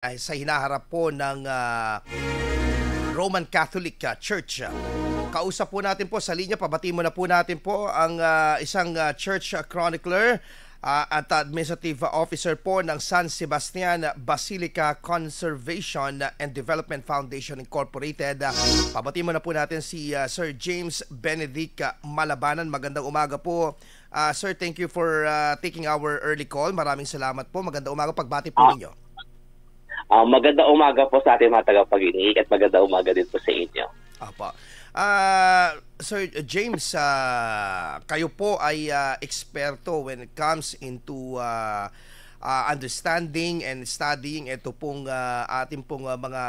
ay sa hinaharap po ng Roman Catholic Church. Kausap po natin po sa linya, pabati mo na po natin po ang isang church chronicler at administrative officer po ng San Sebastian Basilica Conservation and Development Foundation Incorporated. Pabati mo na po natin si Sir James Benedict Malabanan. Magandang umaga po. Sir, thank you for taking our early call. Maraming salamat po. Magandang umaga. Pagbati po ninyo. Maganda umaga po sa ating mga tagapakinig at maganda umaga din po sa inyo. Apa. Sir James, kayo po ay eksperto when it comes into understanding and studying ito pong ating pong mga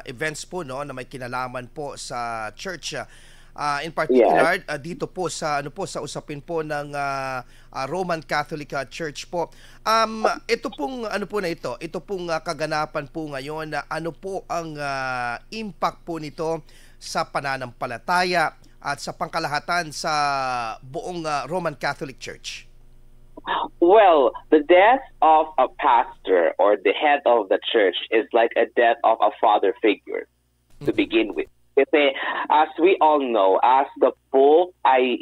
events po, no, na may kinalaman po sa church. In particular, dito po sa sa usapin po ng Roman Catholic Church po. Ito pong ito pong kaganapan po ngayon, ano po ang impact po nito sa pananampalataya at sa pangkalahatan sa buong Roman Catholic Church? Well, the death of a pastor or the head of the church is like a death of a father figure to begin with. Kasi as we all know, as the Pope ay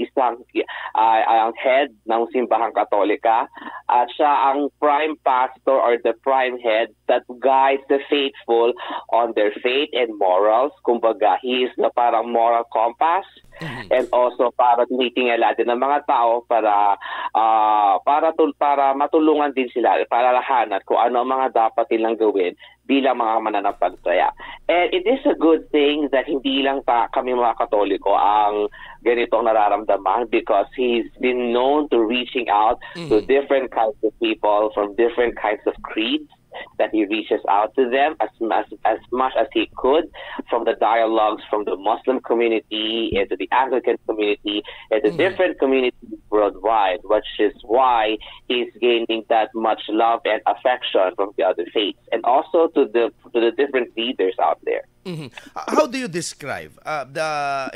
ang head ng simbahang Katolika at siya ang prime pastor or the prime head that guides the faithful on their faith and morals. Kumbaga, he is the parang moral compass and also para tinitingala din ng mga tao para matulungan din sila, para lahanan kung ano ang mga dapat nilang gawin bilang mga mananampalataya. And it is a good thing that hindi lang kami mga Katoliko ang ganitong nararamdaman because he's been known to reaching out to different kinds of people from different kinds of creeds, that he reaches out to them as much as he could, from the dialogues from the Muslim community and to the Anglican community and the different communities worldwide, which is why he's gaining that much love and affection from the other faiths and also to the different leaders out there. How do you describe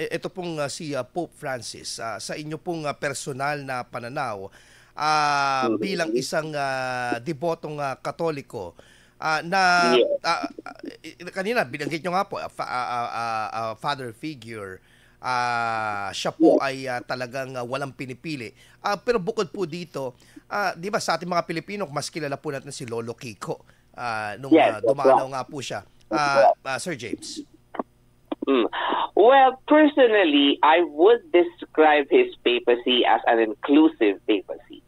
ito pong si Pope Francis sa inyo pong personal na pananaw bilang isang debotong Katoliko na kanina binanggit nyo nga po father figure, siya po ay talagang walang pinipili, pero bukod po dito, di ba sa ating mga Pilipino mas kilala po natin si Lolo Kiko nung dumanaw nga po siya. Sir James. Well, personally, I would describe his papacy as an inclusive papacy.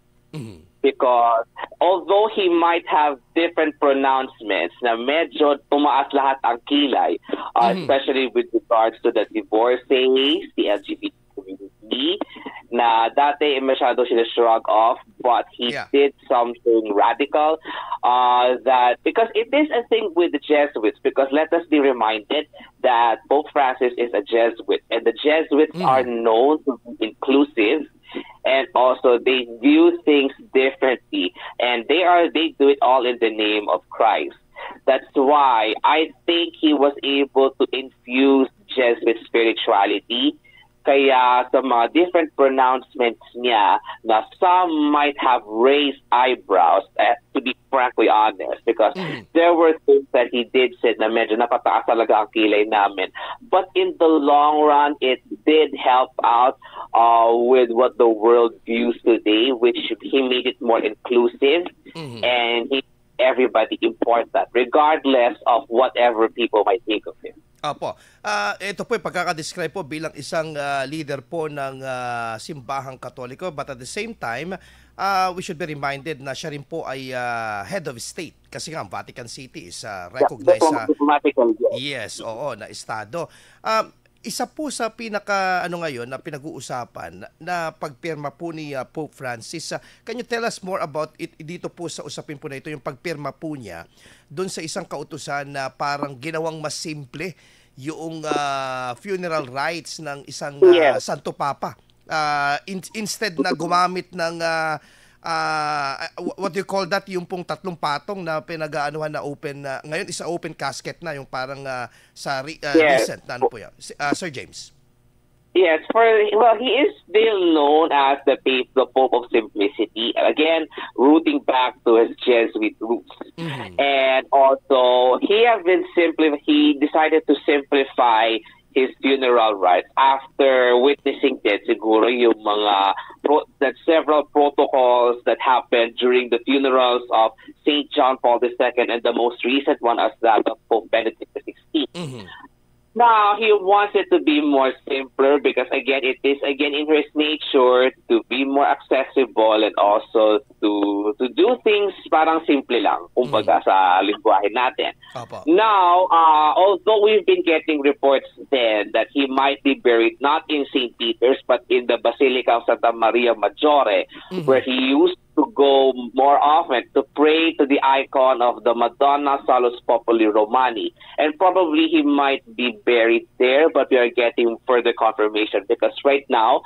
Because although he might have different pronouncements na medyo tumaas lahat ang kilay, especially with regards to the divorcees, the LGBT community, na dati masyado sila shrug off, but he did something radical that, because it is a thing with the Jesuits, because let us be reminded that Pope Francis is a Jesuit, and the Jesuits are known to be inclusive, and also they view things differently, and they do it all in the name of Christ. That's why I think he was able to infuse Jesuit spirituality. Kaya sa mga different pronouncements niya na some might have raised eyebrows, to be frankly honest, because there were things that he did say na medyo napataas talaga ang kilay namin. But in the long run, it did help out with what the world views today, which he made it more inclusive and he made everybody important, regardless of whatever people might think of him. Opo. Ito po yung pagkakadescribe po bilang isang leader po ng simbahang Katoliko, but at the same time, we should be reminded na siya rin po ay head of state kasi nga ang Vatican City is recognized na estado. Isa po sa pinaka ngayon na pinag-uusapan na pagpirma po ni Pope Francis. Can you tell us more about it dito po sa usapin po na ito, yung pagpirma po niya doon sa isang kautusan na parang ginawang mas simple yung funeral rites ng isang Santo Papa. Instead na gumamit ng what do you call that, yung pong tatlong patong na pinag-aanuhan na open, ngayon is open casket na, yung parang sa recent na ano po yan. Sir James. Yes, he is still known as the Pope of Simplicity. Again, rooting back to his Jesuit roots, and also he decided to simplify his funeral rites after witnessing din siguro yung mga that several protocols that happened during the funerals of Saint John Paul II, and the most recent one as that of Pope Benedict XVI. Now, he wants it to be more simpler because, again, it is, again, in his nature to be more accessible and also to do things parang simple lang, kumbaga, sa lingwahe natin. Opo. Now, although we've been getting reports then that he might be buried not in St. Peter's but in the Basilica of Santa Maria Maggiore, where he used to go more often to pray to the icon of the Madonna Salus Populi Romani. And probably he might be buried there, but we are getting further confirmation because right now,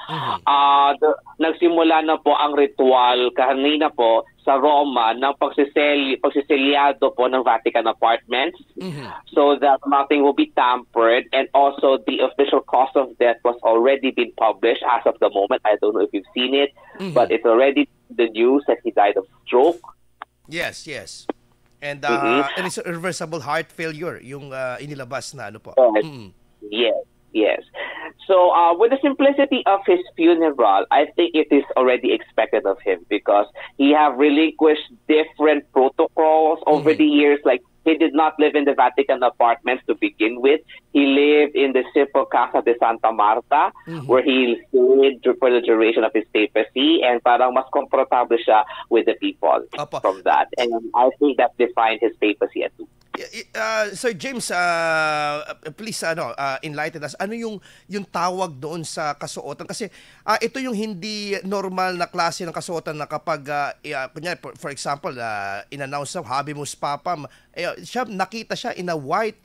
nagsimula na po ang ritual kanina po sa Roma ng pagsiselyado po ng Vatican Apartments, so that nothing will be tampered, and also the official cause of death was already been published as of the moment. I don't know if you've seen it, but it's already the news that he died of stroke. Yes. And and it's irreversible heart failure yung inilabas na ano po. Yes. So with the simplicity of his funeral, I think it is already expected of him because he have relinquished different protocols over the years. Like, he did not live in the Vatican Apartments to begin with. He lived in the simple Casa de Santa Marta, where he stayed for the duration of his papacy, and parang mas komportable siya with the people from that. And I think that defined his papacy at all. Sir James, please enlighten us. Ano yung tawag doon sa kasuotan? Kasi ito yung hindi normal na klase ng kasuotan na kapag kunyari, for example, in-announce sa Habemus Papam, nakita siya in a white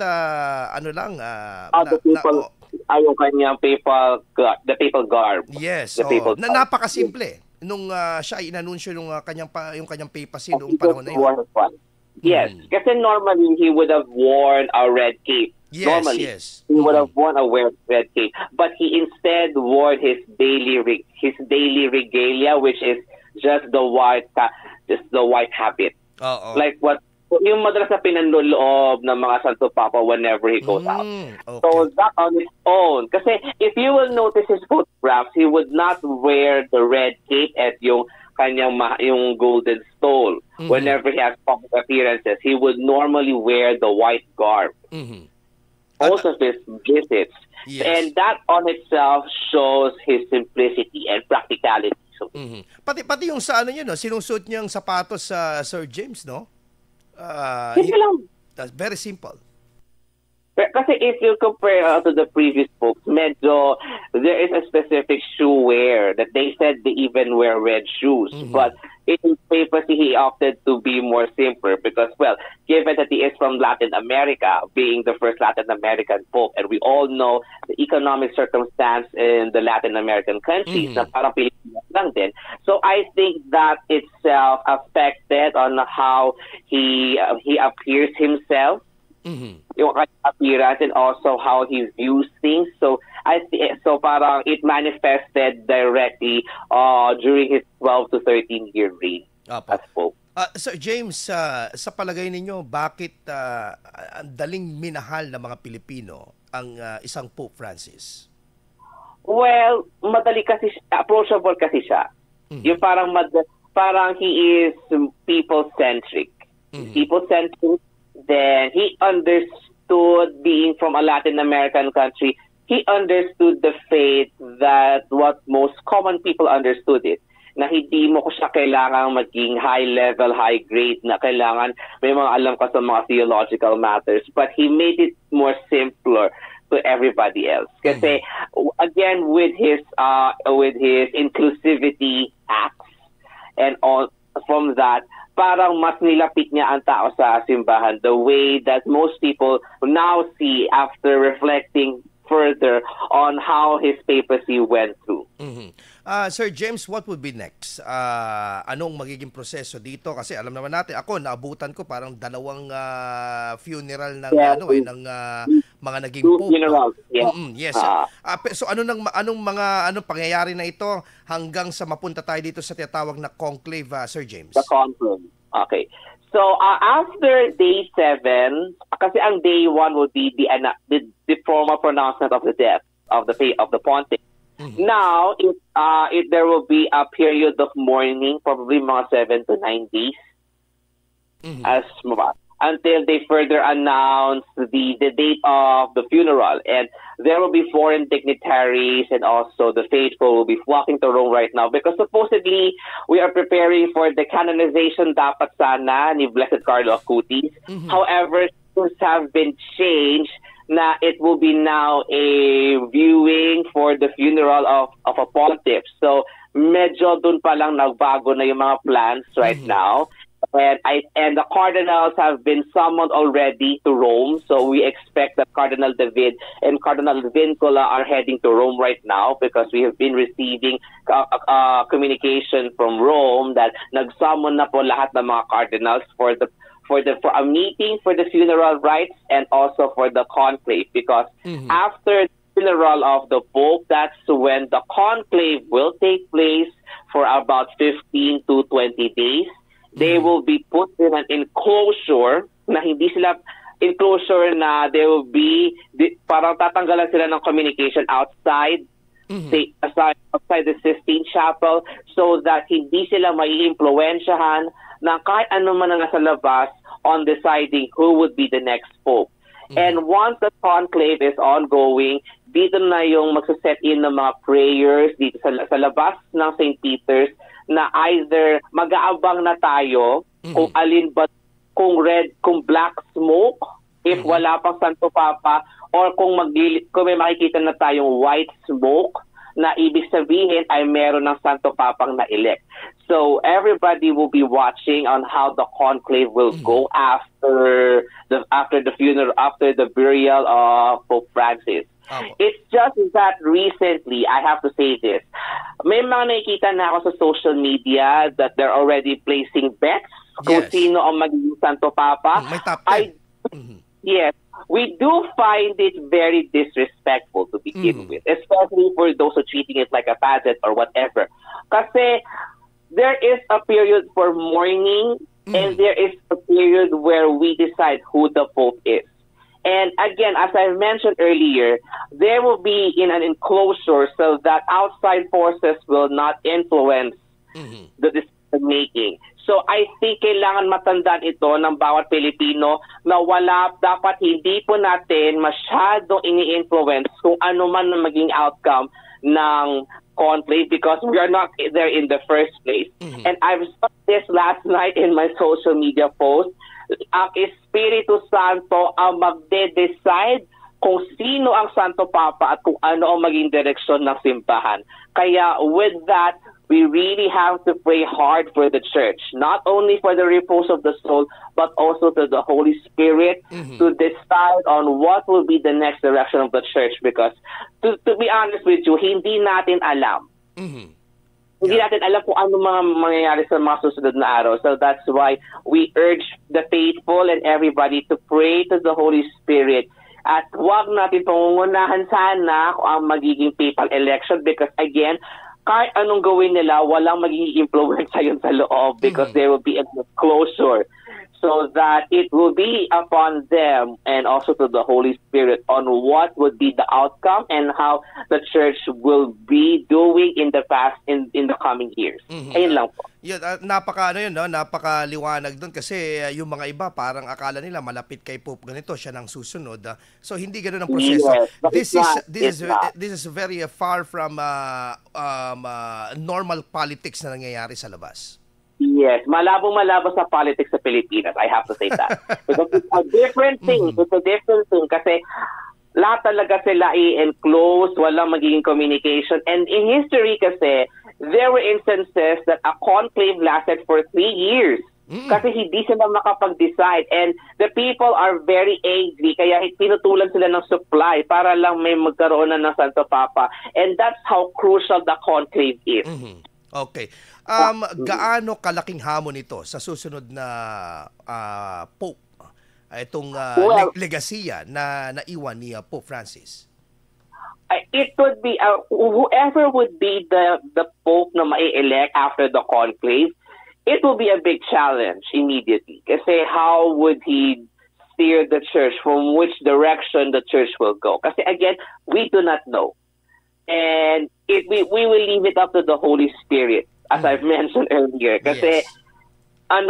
yung kanyang the papal garb. Yes. Napakasimple nung siya inanunsyo yung kanyang papacy noong panahon na yun. Yes, kasi normally he would have worn a red cape. He would have worn a red cape, but he instead wore his daily regalia, which is just the white habit. Like what yung madalas na pinanloob ng mga Santo Papa whenever he goes out. So that on its own, kasi if you will notice his photographs, he would not wear the red cape at yung kanyang yung golden stole. Whenever he has public appearances, he would normally wear the white garb. Most of his visits. And that on itself shows his simplicity and practicality. So, pati yung sa sinusuot niyang sapatos sa Sir James, no? That's very simple. Kasi if you compare to the previous popes, medyo there is a specific shoe wear that they said they even wear red shoes. But in his papacy, he opted to be more simpler because, well, given that he is from Latin America, being the first Latin American pope, and we all know the economic circumstance in the Latin American countries, na parang Pilipinas lang din. So I think that itself affected on how he appears himself. Yung appearance and also how he views things. So parang it manifested directly during his 12 to 13 year reign as Pope. Sir James, sa palagay ninyo, bakit ang daling minahal ng mga Pilipino ang isang Pope Francis? Well, madali kasi, approachable kasi siya. Yung parang he is people-centric. People-centric. Then he understood, being from a Latin American country, he understood the faith that what most common people understood it. Na hindi mo ko siya kailangan maging high level, high grade, na kailangan may mga alam ka sa mga theological matters. But he made it more simpler to everybody else. Kasi again, with his inclusivity acts and all from that, parang mas nilapit niya ang tao sa simbahan the way that most people now see after reflecting further on how his papacy went through. Mhm. Sir James, what would be next? Anong magiging proseso dito? Kasi alam naman natin, ako naabutan ko parang dalawang funeral ng Yeah, ng mga naging two pope. funerals. Yeah. Yes. So anong pangyayari na ito hanggang sa mapunta tayo dito sa tinatawag na conclave, Sir James? The conclave. Okay. So after day 7, kasi ang day 1 would be the formal pronouncement of the death of the pontiff. Mm-hmm. Now, if there will be a period of mourning, probably mga 7 to 9 days, until they further announce the date of the funeral. And there will be foreign dignitaries and also the faithful will be flocking to Rome right now because supposedly we are preparing for the canonization dapat sana ni Blessed Carlo Acutis. Mm-hmm. However, things have been changed na it will be now a viewing for the funeral of a pontiff. So, medyo dun pa lang nagbago na yung mga plans right now. And the cardinals have been summoned already to Rome. So, we expect that Cardinal David and Cardinal Vincula are heading to Rome right now because we have been receiving communication from Rome that nagsummon na po lahat ng mga cardinals for a meeting for the funeral rites and also for the conclave because after the funeral of the Pope, that's when the conclave will take place for about 15 to 20 days. They will be put in an enclosure na hindi sila enclosure na they will be parang tatanggalan sila ng communication outside outside the Sistine Chapel so that hindi sila mai-impluwensyahan ng kahit ano man ang nasa labas on deciding who would be the next pope. And once the conclave is ongoing, dito na yung magsaset in ng mga prayers dito sa labas ng St. Peter's na either mag-aabang na tayo kung alin ba kung black smoke if wala pang Santo Papa or kung may makikita na tayong white smoke na ibig sabihin ay meron ng Santo Papang na-elect. So everybody will be watching on how the conclave will go after the funeral, after the burial of Pope Francis. It's just that recently, I have to say this, may mga nakikita na ako sa social media that they're already placing bets kung sino ang magiging Santo Papa. May top 10. Yes. We do find it very disrespectful to begin with, especially for those who are treating it like a pageant or whatever. Kasi there is a period for mourning and there is a period where we decide who the Pope is. And again, as I mentioned earlier, there will be in an enclosure so that outside forces will not influence the decision-making. So I think kailangan matandaan ito ng bawat Pilipino na dapat hindi po natin masyadong ini-influence kung ano man ang maging outcome ng conclave because we are not there in the first place. And I've saw this last night in my social media post. Ang Espiritu Santo ang magde-decide kung sino ang Santo Papa at kung ano ang maging direksyon ng simbahan. Kaya with that, we really have to pray hard for the church, not only for the repose of the soul, but also to the Holy Spirit to decide on what will be the next direction of the church. Because to be honest with you, hindi natin alam. Hindi natin alam kung ano mga mangyayari sa mga susunod na araw. So that's why we urge the faithful and everybody to pray to the Holy Spirit. At huwag natin pangungunahan sana kung ang magiging papal election because again, kahit anong gawin nila, walang magiging influence yun sa loob because there will be a closure so that it will be upon them and also to the Holy Spirit on what would be the outcome and how the church will be doing in the coming years. Ayun lang po. Napakaliwanag doon kasi yung mga iba parang akala nila malapit kay Pope ganito siya nang susunod. So hindi ganoon ang proseso. This is very far from normal politics na nangyayari sa labas. Yes, malabo sa politics sa Pilipinas. I have to say that. Because it's a different thing. It's a different thing kasi lahat talaga sila i-enclose, walang magiging communication. And in history kasi, there were instances that a conclave lasted for 3 years. Kasi hindi sila makapag-decide. And the people are very angry. Kaya pinutulan sila ng supply para lang may magkaroon na ng Santo Papa. And that's how crucial the conclave is. Okay. Gaano kalaking hamon ito sa susunod na Pope? Itong legasiya na naiwan ni Pope Francis? It would be, whoever would be the Pope na mai-elect after the conclave, it will be a big challenge immediately. Kasi how would he steer the church, from which direction the church will go? Kasi again, we do not know. And we will leave it up to the Holy Spirit, as I've mentioned earlier. Kasi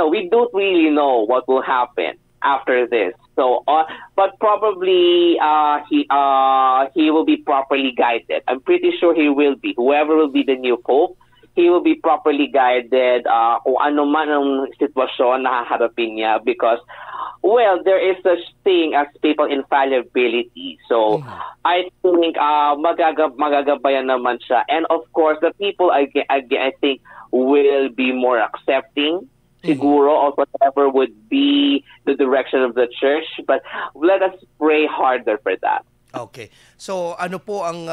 we don't really know what will happen after this. So, but probably he will be properly guided. I'm pretty sure he will be. Whoever will be the new Pope, he will be properly guided kung ano man ang sitwasyon na haharapin niya, because, well, there is such thing as papal infallibility. So, I think magagabayan naman siya. And of course, the people, I think, will be more accepting, siguro, of whatever would be the direction of the church. But let us pray harder for that. Okay. So ano po ang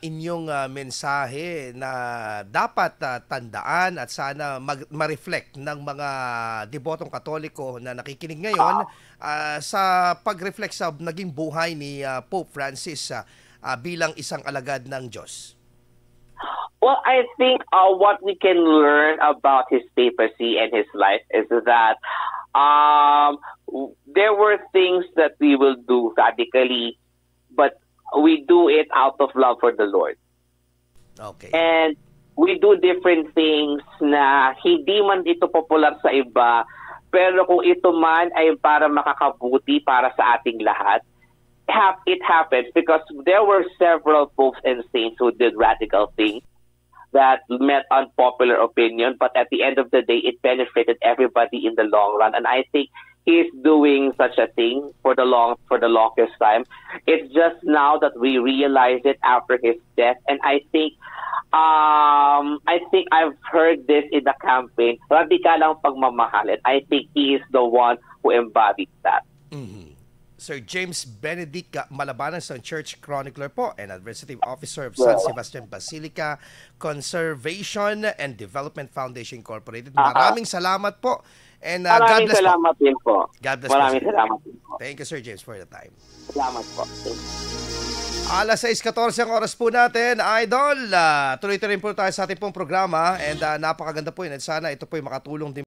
inyong mensahe na dapat tandaan at sana ma-reflect ng mga debotong Katoliko na nakikinig ngayon sa pag-reflect sa naging buhay ni Pope Francis bilang isang alagad ng Diyos? Well, I think what we can learn about his papacy and his life is that there were things that we will do radically, but we do it out of love for the Lord. Okay. And we do different things na hindi man ito popular sa iba, pero kung ito man ay para makakabuti para sa ating lahat, it happens because there were several popes and saints who did radical things that met unpopular opinion, but at the end of the day, it benefited everybody in the long run. And I think he's doing such a thing for the longest time. It's just now that we realize it after his death. And I think I've heard this in the campaign, radikalang pagmamahal. And I think he is the one who embodies that. Sir James Benedict Malabanan, sa Church Chronicler po and Administrative Officer of San Sebastian Basilica Conservation and Development Foundation Incorporated. Maraming salamat po. And God bless salamat din po. God bless Maraming salamat din po. Thank you, Sir James, for the time. Salamat po. Alas 6:14 ang oras po natin, Idol. Tuloy-tuloy po tayo sa ating pong programa and napakaganda po yun. At sana ito po yung makatulong din